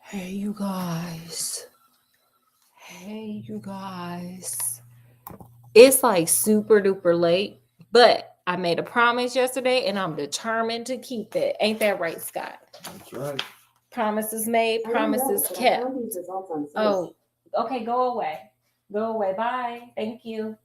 Hey, you guys. Hey, you guys. It's like super duper late, but I made a promise yesterday and I'm determined to keep it. Ain't that right, Scott? That's right. Promises made, promises kept. Oh, okay, go away. Go away. Bye. Thank you.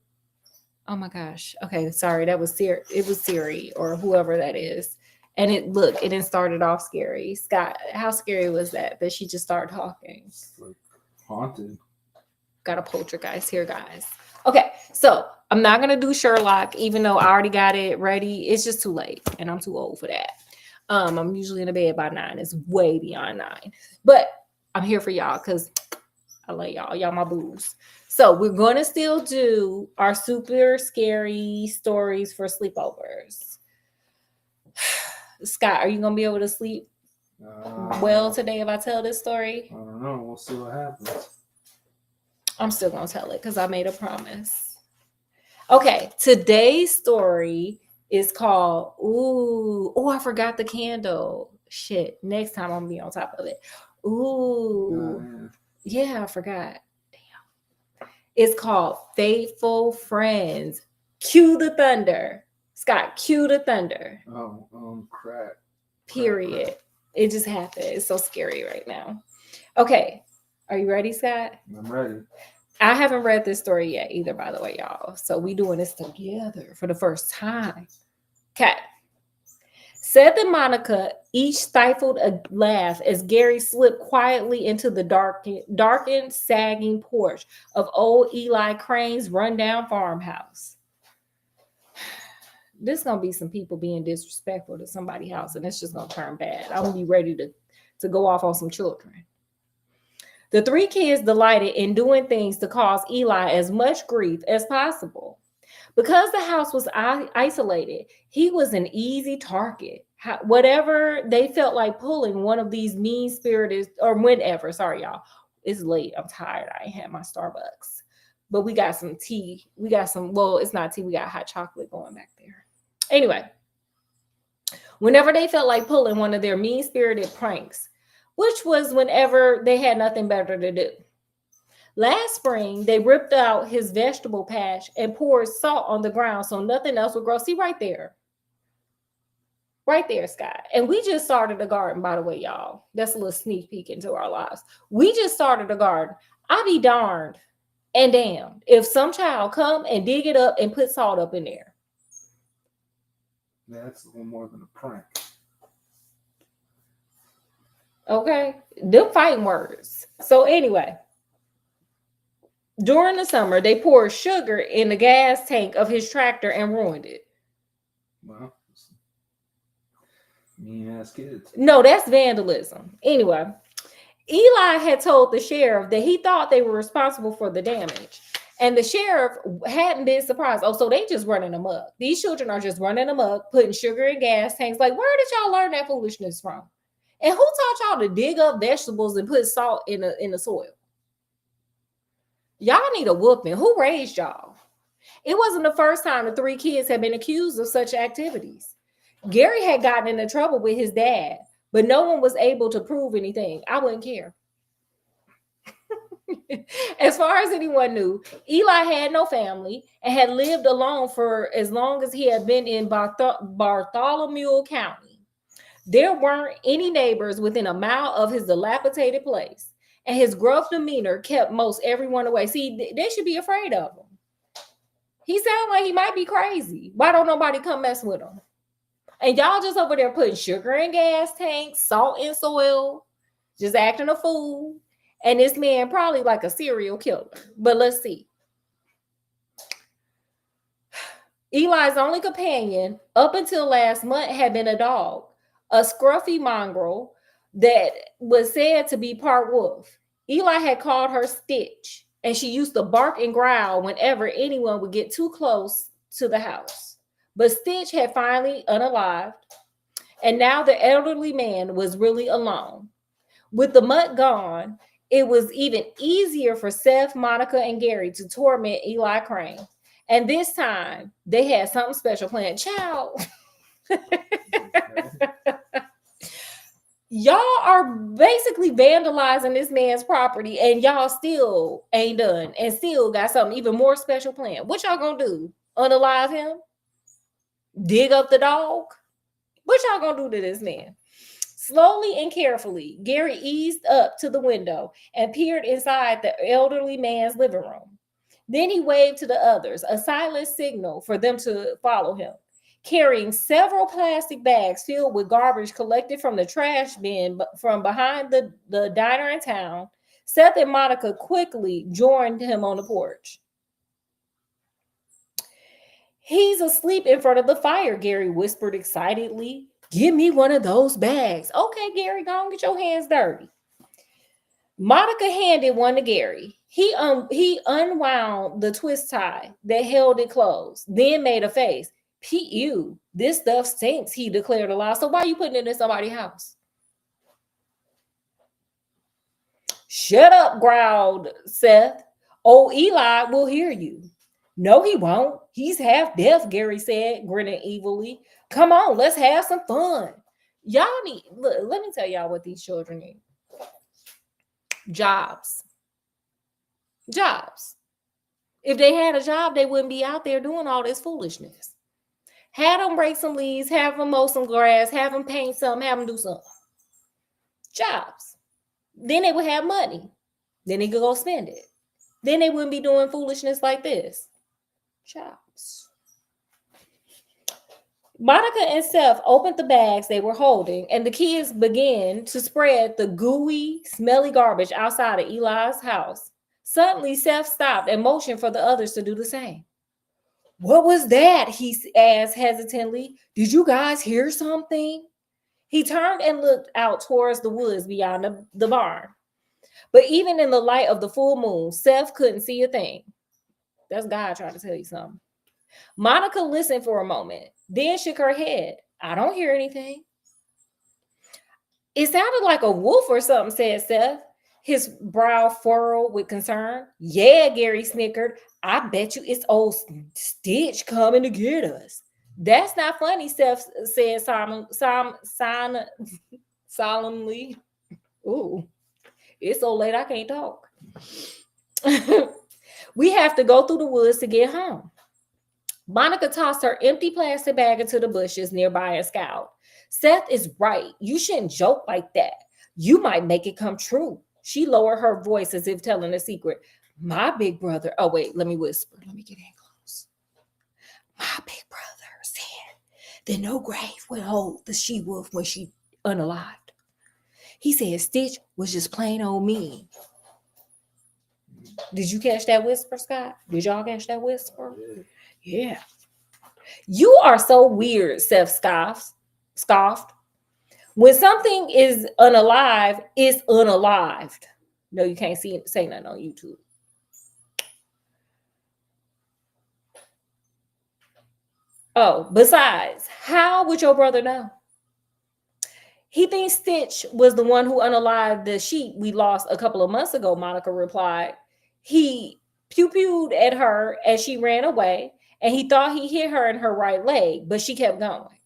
Oh my gosh. Okay, sorry. That was Siri. It was Siri or whoever that is. And it didn't started off scary. Scott, how scary was that she just started talking? It's like haunted. Got a poltergeist here, guys. Okay, so I'm not gonna do Sherlock, even though I already got it ready. It's just too late, and I'm too old for that. I'm usually in the bed by 9. It's way beyond 9, but I'm here for y'all because I love y'all. Y'all my booze. So we're gonna still do our super scary stories for sleepovers. Scott, are you gonna be able to sleep well today if I tell this story? I don't know. We'll see what happens. I'm still gonna tell it because I made a promise. Okay, today's story is called Ooh. Oh, I forgot the candle. Shit. Next time I'm gonna be on top of it. Ooh. Yeah, I forgot. Damn. It's called Faithful Friends. Cue the thunder. Scott, cue the thunder. Oh, crap. Period. Crap. It just happened. It's so scary right now. Okay. Are you ready, Scott? I'm ready. I haven't read this story yet either, by the way, y'all. So we doing this together for the first time. Okay. Seth and Monica each stifled a laugh as Gary slipped quietly into the darkened, sagging porch of old Eli Crane's rundown farmhouse. This gonna be some people being disrespectful to somebody's house, and it's just gonna turn bad. I'm gonna be ready to go off on some children. The 3 kids delighted in doing things to cause Eli as much grief as possible. Because the house was isolated, he was an easy target. Whatever they felt like pulling one of these mean-spirited, or whenever, sorry y'all, it's late, I'm tired, I ain't had my Starbucks. But we got some tea. We got some, well, it's not tea, we got hot chocolate going back there. Anyway, whenever they felt like pulling one of their mean-spirited pranks, which was whenever they had nothing better to do. Last spring, they ripped out his vegetable patch and poured salt on the ground so nothing else would grow. See, right there. Right there, Scott. And we just started a garden, by the way, y'all. That's a little sneak peek into our lives. We just started a garden. I be darned and damned if some child come and dig it up and put salt up in there. Yeah, that's a little more than a prank. Okay? Them fighting words. So anyway, during the summer, they poured sugar in the gas tank of his tractor and ruined it. Well, mean ass kids. No, that's vandalism. Anyway, Eli had told the sheriff that he thought they were responsible for the damage. And the sheriff hadn't been surprised. Oh, so they just running amok. These children are just running amok, putting sugar in gas tanks. Like, where did y'all learn that foolishness from? And who taught y'all to dig up vegetables and put salt in the soil? Y'all need a whooping. Who raised y'all? It wasn't the first time the 3 kids had been accused of such activities. Gary had gotten into trouble with his dad, but no one was able to prove anything. I wouldn't care. As far as anyone knew, Eli had no family and had lived alone for as long as he had been in Bartholomew County. There weren't any neighbors within a mile of his dilapidated place, and his gruff demeanor kept most everyone away. See, they should be afraid of him. He sounds like he might be crazy. Why don't nobody come mess with him? And y'all just over there putting sugar in gas tanks, salt in soil, just acting a fool. And this man probably like a serial killer. But let's see. Eli's only companion up until last month had been a dog, a scruffy mongrel that was said to be part wolf. Eli had called her Stitch, and she used to bark and growl whenever anyone would get too close to the house. But Stitch had finally unalived, and now the elderly man was really alone. With the mutt gone, it was even easier for Seth, Monica, and Gary to torment Eli Crane. And this time, they had something special planned. Child. Y'all are basically vandalizing this man's property and y'all still ain't done and still got something even more special planned. What y'all gonna do? Unalive him? Dig up the dog? What y'all gonna do to this man? Slowly and carefully, Gary eased up to the window and peered inside the elderly man's living room. Then he waved to the others, a silent signal for them to follow him. Carrying several plastic bags filled with garbage collected from the trash bin from behind the diner in town, Seth and Monica quickly joined him on the porch. He's asleep in front of the fire, Gary whispered excitedly. Give me one of those bags. Okay, Gary, go and get your hands dirty. Monica handed one to Gary. He unwound the twist tie that held it closed, then made a face. P.U. This stuff stinks, he declared aloud. So why are you putting it in somebody's house? Shut up, growled Seth. Old Eli will hear you. No, he won't. He's half deaf, Gary said, grinning evilly. Come on, let's have some fun. Y'all need, look, let me tell y'all what these children need. Jobs. Jobs. If they had a job, they wouldn't be out there doing all this foolishness. Have them break some leaves, have them mow some grass, have them paint something, have them do something. Jobs. Then they would have money. Then they could go spend it. Then they wouldn't be doing foolishness like this. Jobs. Monica and Seth opened the bags they were holding, and the kids began to spread the gooey, smelly garbage outside of Eli's house. Suddenly, Seth stopped and motioned for the others to do the same. What was that? He asked hesitantly. Did you guys hear something? He turned and looked out towards the woods beyond the barn. But even in the light of the full moon, Seth couldn't see a thing. That's God trying to tell you something. Monica listened for a moment, then shook her head. I don't hear anything. It sounded like a wolf or something, said Seth, his brow furrowed with concern. Yeah, Gary snickered. I bet you it's old Stitch coming to get us. That's not funny, Seth said solemnly. Ooh, it's so late I can't talk. We have to go through the woods to get home. Monica tossed her empty plastic bag into the bushes nearby and scowled. Seth is right. You shouldn't joke like that. You might make it come true. She lowered her voice as if telling a secret. My big brother. Oh, wait, let me whisper. Let me get in close. My big brother said that no grave would hold the she-wolf when she unalived. He said Stitch was just plain old mean. Did you catch that whisper, Scott? Did y'all catch that whisper? Yeah. You are so weird, Seth scoffed. When something is unalive, it's unalived. No, you can't say nothing on YouTube. Oh, besides, how would your brother know? He thinks Stitch was the one who unalived the sheep we lost a couple of months ago, Monica replied. He pew-pewed at her as she ran away, and he thought he hit her in her right leg, but she kept going.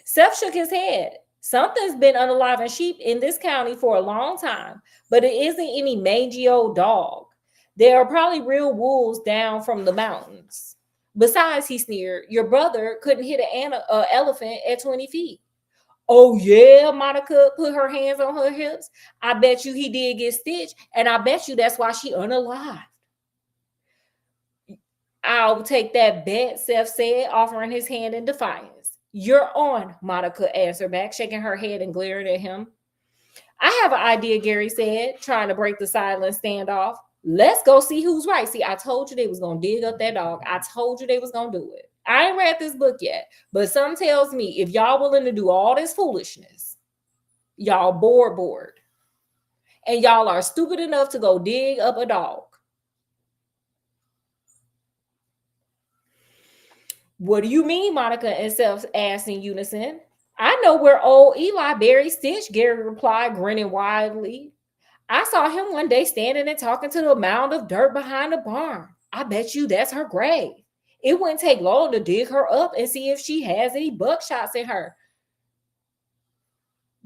Seth shook his head. Something's been unaliving sheep in this county for a long time, but it isn't any mangy old dog. There are probably real wolves down from the mountains. Besides, he sneered, your brother couldn't hit an elephant at 20 feet. Oh, yeah, Monica put her hands on her hips. I bet you he did get stitched, and I bet you that's why she unalived. I'll take that bet, Seth said, offering his hand in defiance. You're on, Monica answered back, shaking her head and glaring at him. I have an idea, Gary said, trying to break the silent standoff. Let's go see who's right. See, I told you they was going to dig up that dog. I told you they was going to do it. I ain't read this book yet, but something tells me if y'all willing to do all this foolishness, y'all bored. And y'all are stupid enough to go dig up a dog. What do you mean, Monica and Seth asked in unison. I know where old Eli buried Stitch, Gary replied, grinning widely. I saw him one day standing and talking to the mound of dirt behind the barn. I bet you that's her grave. It wouldn't take long to dig her up and see if she has any buckshots in her.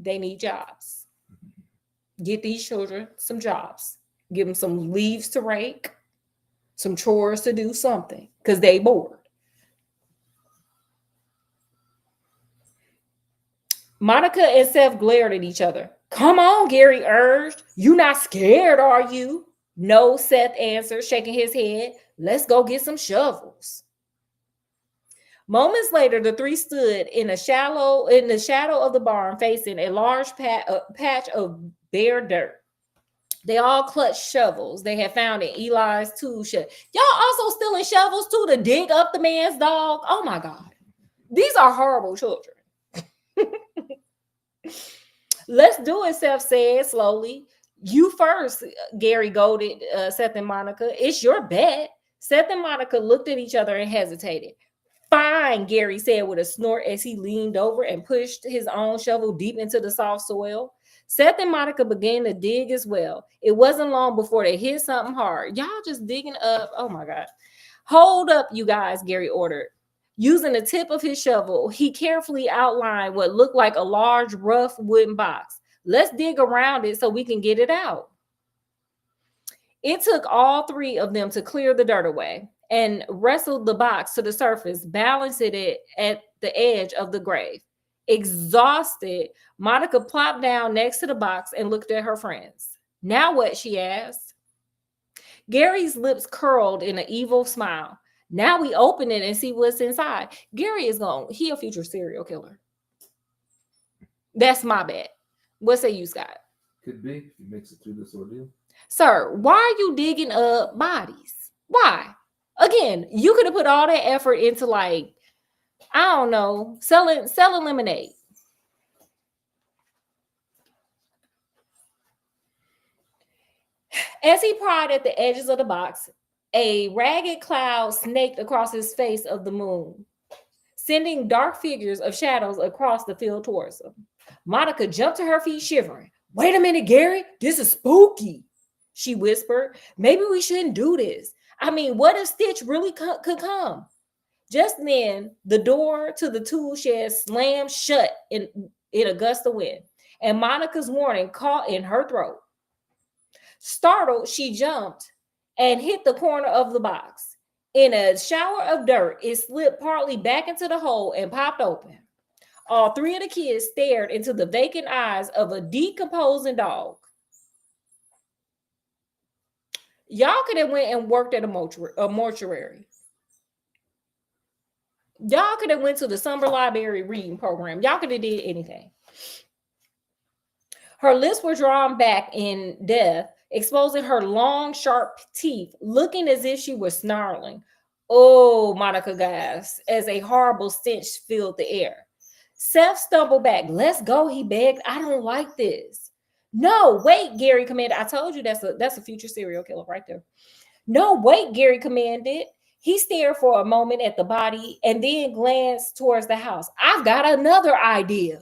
They need jobs. Get these children some jobs. Give them some leaves to rake, some chores to do, something, because they bored. Monica and Seth glared at each other. Come on, Gary urged. You not scared, are you? No, Seth answered, shaking his head. Let's go get some shovels. Moments later, the three stood in the shadow of the barn, facing a large patch of bare dirt. They all clutched shovels they had found in Eli's tool shed. Y'all also stealing shovels too to dig up the man's dog? Oh my God. These are horrible children. Let's do it, Seth said slowly. You first, Gary goaded Seth and Monica. It's your bet. Seth and Monica looked at each other and hesitated. Fine, Gary said with a snort as he leaned over and pushed his own shovel deep into the soft soil. Seth and Monica began to dig as well. It wasn't long before they hit something hard. Y'all just digging up. Oh my God. Hold up, you guys, Gary ordered. Using the tip of his shovel, he carefully outlined what looked like a large, rough wooden box. Let's dig around it so we can get it out. It took all three of them to clear the dirt away and wrestled the box to the surface, balancing it at the edge of the grave. Exhausted, Monica plopped down next to the box and looked at her friends. Now what? She asked. Gary's lips curled in an evil smile. Now we open it and see what's inside. Gary is he a future serial killer. That's my bet. What say you, Scott? Could be if you mix it through this ordeal. Sir, why are you digging up bodies? Why? Again, you could have put all that effort into, like, I don't know, selling lemonade. As he pried at the edges of the box, a ragged cloud snaked across his face of the moon, sending dark figures of shadows across the field towards him. Monica jumped to her feet, shivering. Wait a minute, Gary. This is spooky, she whispered. Maybe we shouldn't do this. I mean, what if Stitch really could come? Just then, the door to the tool shed slammed shut in a gust of wind, and Monica's warning caught in her throat. Startled, she jumped and hit the corner of the box. In a shower of dirt, it slipped partly back into the hole and popped open. All three of the kids stared into the vacant eyes of a decomposing dog. Y'all could have went and worked at a mortuary. Y'all could have went to the summer library reading program. Y'all could have did anything. Her lips were drawn back in death, exposing her long, sharp teeth, looking as if she was snarling. Oh, Monica gasped as a horrible stench filled the air. Seth stumbled back. Let's go, he begged. I don't like this. No, wait, Gary commanded. I told you that's a future serial killer right there. No, wait, Gary commanded. He stared for a moment at the body and then glanced towards the house. I've got another idea.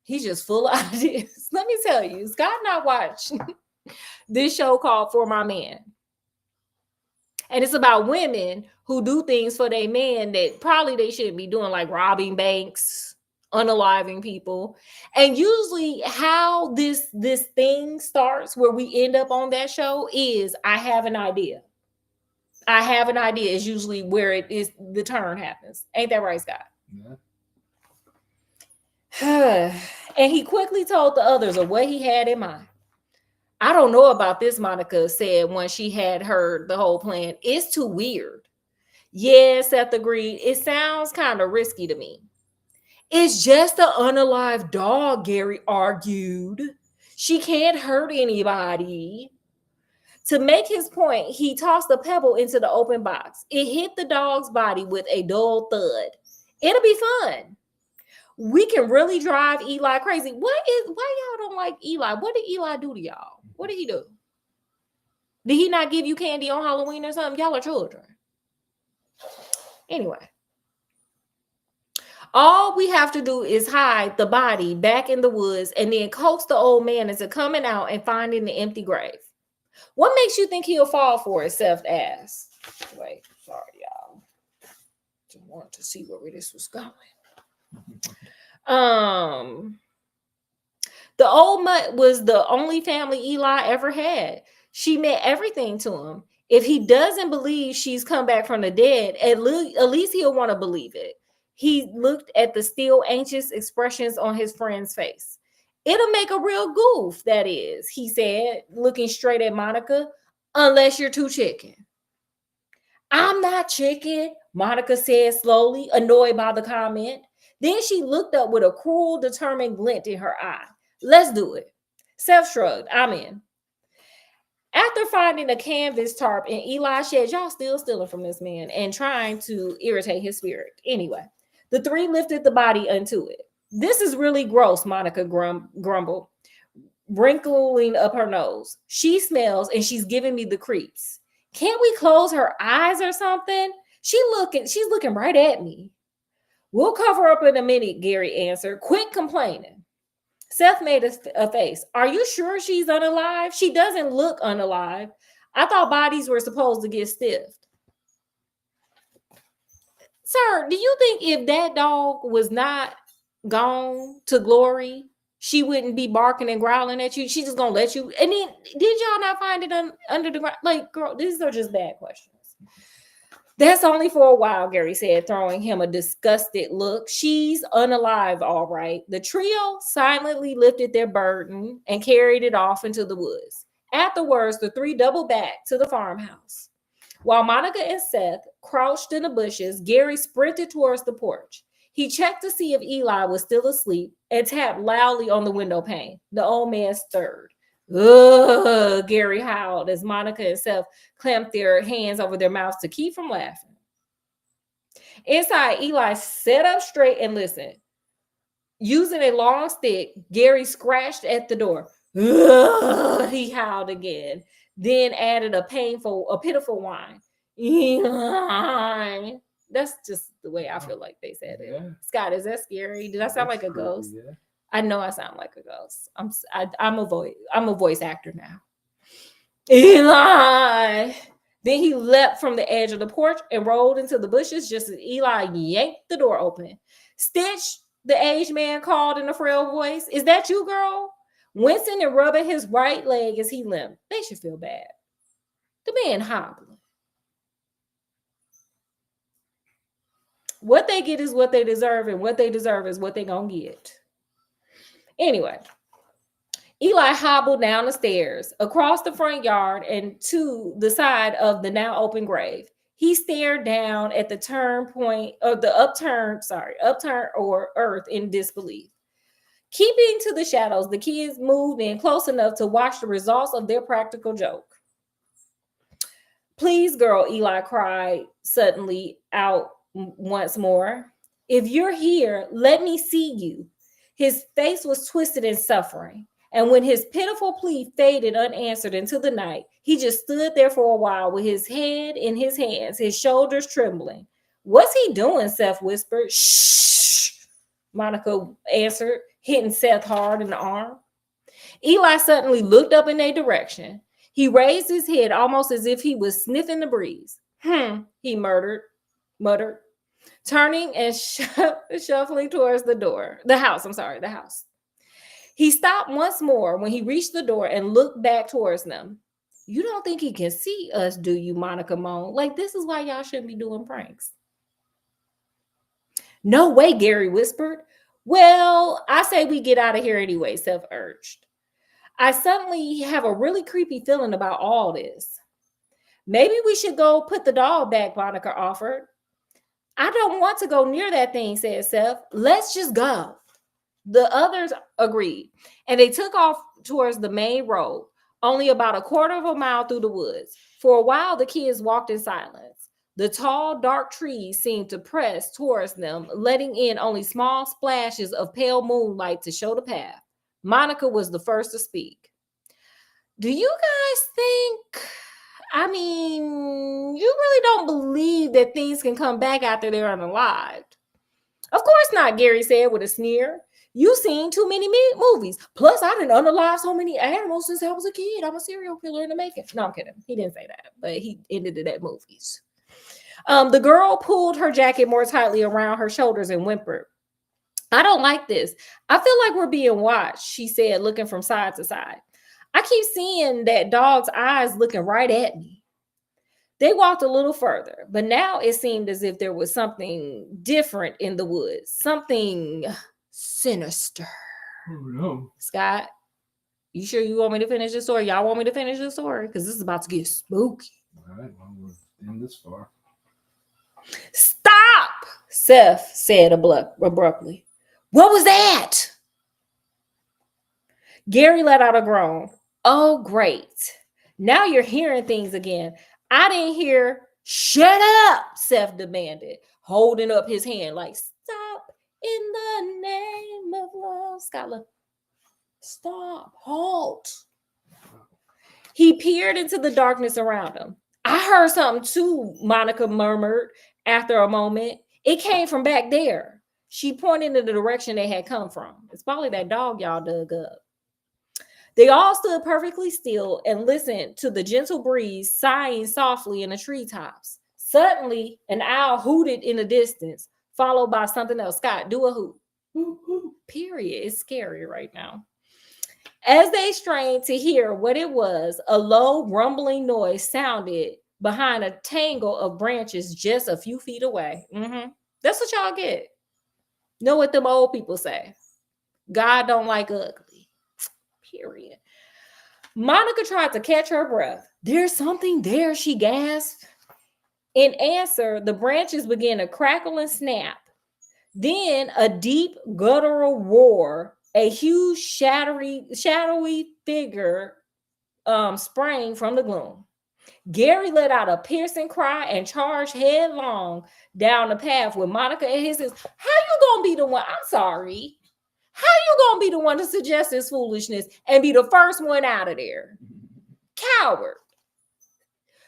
He's just full of ideas. Let me tell you, Scott and I watched this show called For My Man. And it's about women who do things for their man that probably they shouldn't be doing, like robbing banks, unaliving people. And usually how this thing starts where we end up on that show is I have an idea. I have an idea is usually where it is the turn happens. Ain't that right, Scott? Yeah. And he quickly told the others of what he had in mind. I don't know about this, Monica said when she had heard the whole plan. It's too weird. Yeah, Seth agreed. It sounds kind of risky to me. It's just an unalive dog, Gary argued. She can't hurt anybody. To make his point, he tossed a pebble into the open box. It hit the dog's body with a dull thud. It'll be fun. We can really drive Eli crazy. Why y'all don't like Eli? What did Eli do to y'all? What did he do? Did he not give you candy on Halloween or something? Y'all are children. Anyway. All we have to do is hide the body back in the woods and then coax the old man into coming out and finding the empty grave. What makes you think he'll fall for it? Seth asked. Wait, sorry, y'all. Just wanted to see where this was going. The old mutt was the only family Eli ever had. She meant everything to him. If he doesn't believe she's come back from the dead, at least he'll want to believe it. He looked at the still anxious expressions on his friend's face. It'll make a real goof, that is, he said, looking straight at Monica, unless you're too chicken. I'm not chicken, Monica said slowly, annoyed by the comment. Then she looked up with a cruel, determined glint in her eye. Let's do it. Seth shrugged. I'm in. After finding a canvas tarp in Eli's shed, y'all still stealing from this man and trying to irritate his spirit. Anyway, the three lifted the body unto it. This is really gross, Monica grumbled, wrinkling up her nose. She smells and she's giving me the creeps. Can't we close her eyes or something? She's looking right at me. We'll cover up in a minute, Gary answered. Quit complaining. Seth made a face. Are you sure she's unalive? She doesn't look unalive. I thought bodies were supposed to get stiffed. Sir, do you think if that dog was not gone to glory, she wouldn't be barking and growling at you? She's just gonna let you. And then, did y'all not find it under the ground? Like, girl, these are just bad questions. That's only for a while, Gary said, throwing him a disgusted look. She's unalive, all right. The trio silently lifted their burden and carried it off into the woods. Afterwards, the three doubled back to the farmhouse. While Monica and Seth crouched in the bushes, Gary sprinted towards the porch. He checked to see if Eli was still asleep and tapped loudly on the window pane. The old man stirred. Ugh, Gary howled as Monica and Seth clamped their hands over their mouths to keep from laughing. Inside, Eli sat up straight and listened. Using a long stick, Gary scratched at the door. Ugh, he howled again, then added a pitiful whine. Eli. That's just the way I feel like they said it. Yeah. Scott, is that scary? Did I sound like a ghost? Yeah. I know I sound like a ghost. I'm a voice actor now. Eli. Then he leapt from the edge of the porch and rolled into the bushes just as Eli yanked the door open. Stitch, the aged man called in a frail voice. Is that you, girl? Wincing and rubbing his right leg as he limped. They should feel bad. The man hobbling. What they get is what they deserve, and what they deserve is what they gonna get. Anyway, Eli hobbled down the stairs, across the front yard, and to the side of the now open grave. He stared down at the upturned earth in disbelief. Keeping to the shadows, the kids moved in close enough to watch the results of their practical joke. Please, girl, Eli cried suddenly out once more. If you're here, let me see you. His face was twisted in suffering, and when his pitiful plea faded unanswered into the night, he just stood there for a while with his head in his hands, his shoulders trembling. What's he doing? Seth whispered. Shh, Monica answered, hitting Seth hard in the arm. Eli suddenly looked up in their direction. He raised his head almost as if he was sniffing the breeze. He muttered, turning and shuffling towards the house. He stopped once more when he reached the door and looked back towards them. You don't think he can see us, do you, Monica moaned? Like, this is why y'all shouldn't be doing pranks. No way, Gary whispered. Well, I say we get out of here anyway, Seth urged. I suddenly have a really creepy feeling about all this. Maybe we should go put the doll back, Monica offered. I don't want to go near that thing, said Seth. Let's just go. The others agreed, and they took off towards the main road, only about a quarter of a mile through the woods. For a while, the kids walked in silence. The tall, dark trees seemed to press towards them, letting in only small splashes of pale moonlight to show the path. Monica was the first to speak. Do you guys think... you really don't believe that things can come back after they're unalived? Of course not, Gary said with a sneer. You've seen too many movies. Plus, I didn't unalive so many animals since I was a kid. I'm a serial killer in the making. No, I'm kidding. He didn't say that, but he ended it at movies. The girl pulled her jacket more tightly around her shoulders and whimpered. I don't like this. I feel like we're being watched, she said, looking from side to side. I keep seeing that dog's eyes looking right at me. They walked a little further, but now it seemed as if there was something different in the woods, something sinister. Oh no. Scott, you sure you want me to finish the story? Y'all want me to finish the story? Because this is about to get spooky. All right, well, we're in this far. Stop, Seth said abruptly. What was that? Gary let out a groan. Oh, great. Now you're hearing things again. I didn't hear. Shut up, Seth demanded, holding up his hand like, stop in the name of love. Scott, stop, halt. He peered into the darkness around him. I heard something too, Monica murmured after a moment. It came from back there. She pointed in the direction they had come from. It's probably that dog y'all dug up. They all stood perfectly still and listened to the gentle breeze sighing softly in the treetops. Suddenly, an owl hooted in the distance, followed by something else. Scott, do a hoot. Period. It's scary right now. As they strained to hear what it was, a low rumbling noise sounded behind a tangle of branches just a few feet away. That's what y'all get. Know what them old people say. God don't like ugly. Period. Monica tried to catch her breath. There's something there, she gasped. In answer, the branches began to crackle and snap. Then a deep guttural roar, a huge shadowy figure sprang from the gloom. Gary let out a piercing cry and charged headlong down the path with Monica and his sister. How you gonna be the one? I'm sorry. How you gonna be the one to suggest this foolishness and be the first one out of there? Coward.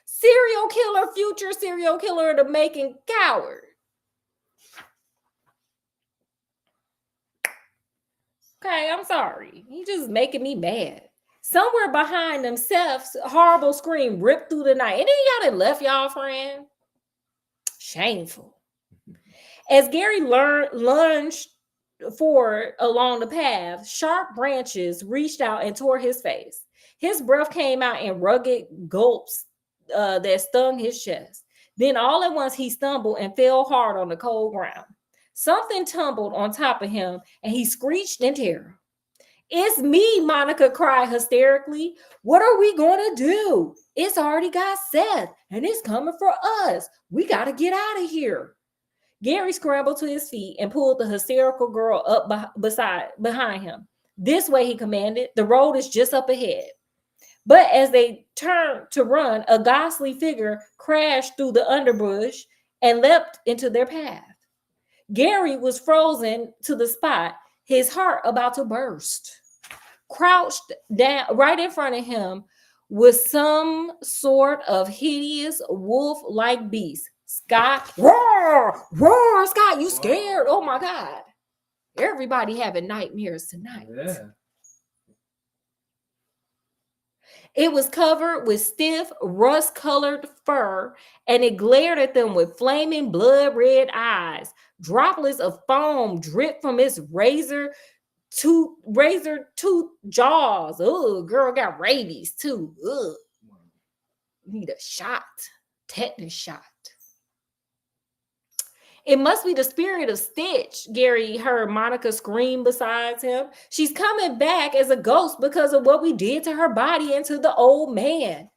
Serial killer, future serial killer of the making, coward. Okay, I'm sorry. He just making me mad. Somewhere behind them, Seth's horrible scream ripped through the night. And then y'all done left y'all friend. Shameful. As Gary lunged forward along the path, sharp branches reached out and tore his face. His breath came out in rugged gulps that stung his chest. Then all at once he stumbled and fell hard on the cold ground. Something tumbled on top of him and he screeched in terror. It's me, Monica cried hysterically. What are we going to do? It's already got Seth and it's coming for us. We got to get out of here. Gary scrambled to his feet and pulled the hysterical girl up behind him. This way, he commanded. The road is just up ahead. But as they turned to run, a ghostly figure crashed through the underbrush and leapt into their path. Gary was frozen to the spot, his heart about to burst. Crouched down right in front of him was some sort of hideous wolf-like beast. Scott, roar, roar, Scott, you scared? Oh my God. Everybody having nightmares tonight. Yeah. It was covered with stiff, rust-colored fur, and it glared at them with flaming blood-red eyes. Droplets of foam dripped from its razor tooth jaws. Oh, girl got rabies too. Ugh. Need a shot, tetanus shot. It must be the spirit of Stitch, Gary heard Monica scream beside him. She's coming back as a ghost because of what we did to her body and to the old man.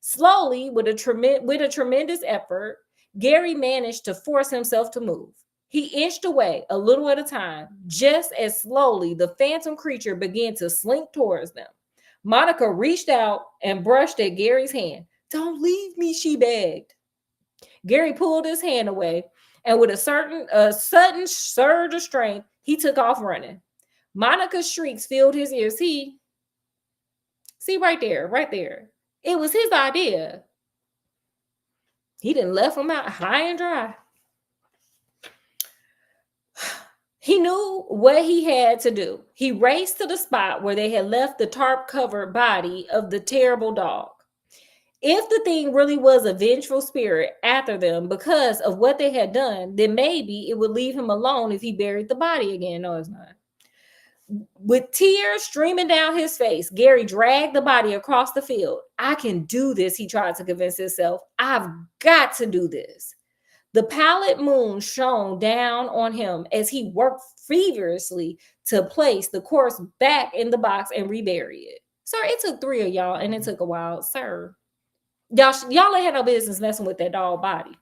Slowly, with a tremendous effort, Gary managed to force himself to move. He inched away a little at a time, just as slowly the phantom creature began to slink towards them. Monica reached out and brushed at Gary's hand. Don't leave me, she begged. Gary pulled his hand away, and with a sudden surge of strength, he took off running. Monica's shrieks filled his ears. See right there. It was his idea. He didn't left him out high and dry. He knew what he had to do. He raced to the spot where they had left the tarp-covered body of the terrible dog. If the thing really was a vengeful spirit after them because of what they had done, then maybe it would leave him alone if he buried the body again. No, it's not. With tears streaming down his face, Gary dragged the body across the field. I can do this, he tried to convince himself. I've got to do this. The pallid moon shone down on him as he worked feverishly to place the corpse back in the box and rebury it. Sir, it took 3 of y'all and it took a while. Sir, y'all ain't had no business messing with that dog body.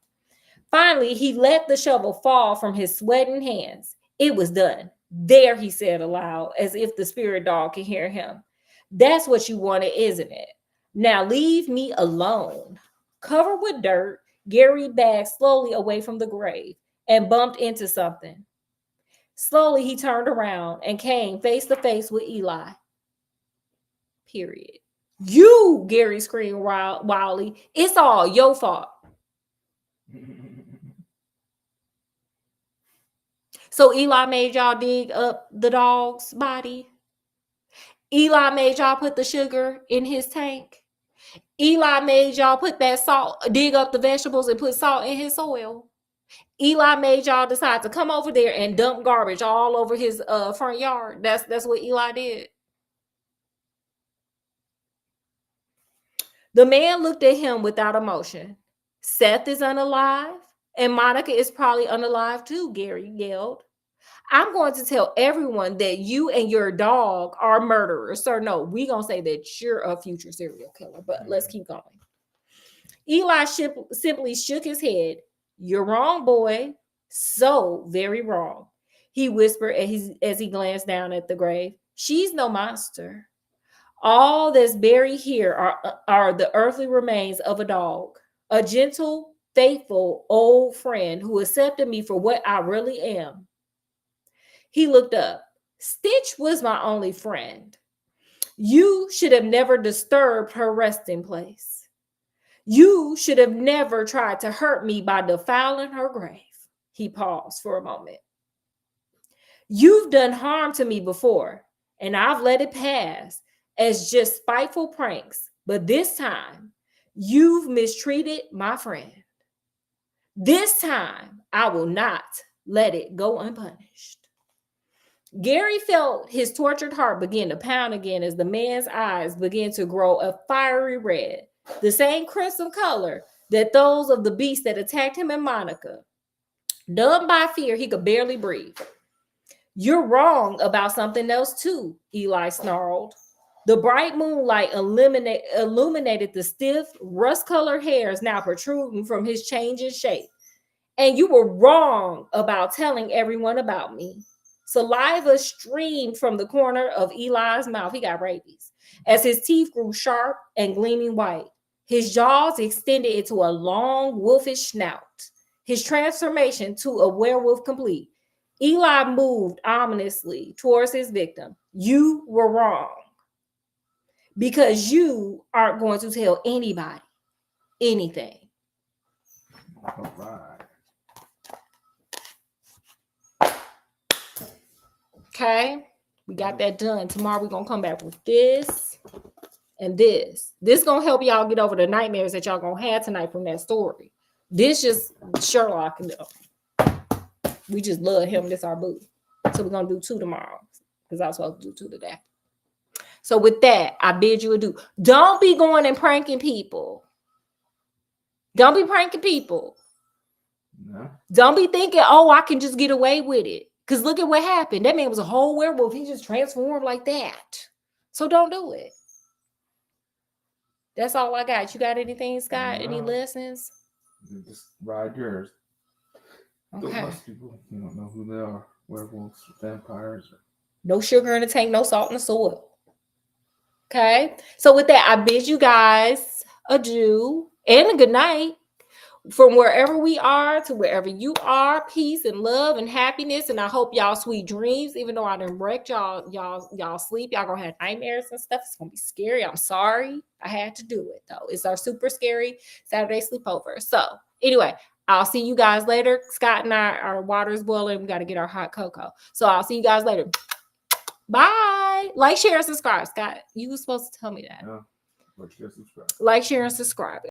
Finally, he let the shovel fall from his sweating hands. It was done. There, he said aloud, as if the spirit dog could hear him. That's what you wanted, isn't it? Now leave me alone. Covered with dirt, Gary backed slowly away from the grave and bumped into something. Slowly, he turned around and came face to face with Eli. Period. You, Gary screamed wildly. It's all your fault. So Eli made y'all dig up the dog's body. Eli made y'all put the sugar in his tank. Eli made y'all put that salt, dig up the vegetables and put salt in his soil. Eli made y'all decide to come over there and dump garbage all over his front yard. That's what Eli did. The man looked at him without emotion. Seth is unalive, and Monica is probably unalive too, Gary yelled. I'm going to tell everyone that you and your dog are murderers. Sir, no, we're going to say that you're a future serial killer, but let's keep going. Eli simply shook his head. You're wrong, boy. So very wrong. He whispered as he glanced down at the grave. She's no monster. All that's buried here are the earthly remains of a dog, a gentle, faithful old friend who accepted me for what I really am. He looked up. Stitch was my only friend. You should have never disturbed her resting place. You should have never tried to hurt me by defiling her grave. He paused for a moment. You've done harm to me before, and I've let it pass as just spiteful pranks. But this time, you've mistreated my friend. This time, I will not let it go unpunished. Gary felt his tortured heart begin to pound again as the man's eyes began to grow a fiery red, the same crimson color that those of the beast that attacked him and Monica. Numbed by fear, he could barely breathe. You're wrong about something else too, Eli snarled. The bright moonlight illuminated the stiff, rust-colored hairs now protruding from his changing shape. And you were wrong about telling everyone about me. Saliva streamed from the corner of Eli's mouth. He got rabies. As his teeth grew sharp and gleaming white, his jaws extended into a long, wolfish snout. His transformation to a werewolf complete. Eli moved ominously towards his victim. You were wrong. Because you aren't going to tell anybody anything. All right. Okay, we got that done. Tomorrow we're going to come back with this and this. This going to help y'all get over the nightmares that y'all going to have tonight from that story. This just Sherlock. We just love him. This our boo. So we're going to do 2 tomorrow because I was supposed to do 2 today. So with that, I bid you adieu. Don't be going and pranking people. Don't be pranking people. No. Don't be thinking, oh, I can just get away with it. Because look at what happened. That man was a whole werewolf. He just transformed like that. So don't do it. That's all I got. You got anything, Scott? No. Any lessons? Just ride yours. Okay. Most people, you don't know who they are. Werewolves, vampires. No sugar in the tank, no salt in the soil. Okay. So with that, I bid you guys adieu and a good night. From wherever we are to wherever you are, peace and love and happiness. And I hope y'all sweet dreams, even though I done wrecked y'all sleep. Y'all gonna have nightmares and stuff. It's gonna be scary. I'm sorry. I had to do it though. It's our super scary Saturday sleepover. So anyway, I'll see you guys later. Scott and our water is boiling. We got to get our hot cocoa. So I'll see you guys later. Bye. Like, share, and subscribe. Scott, you were supposed to tell me that. Yeah. Like, share, subscribe. Like, share, and subscribe.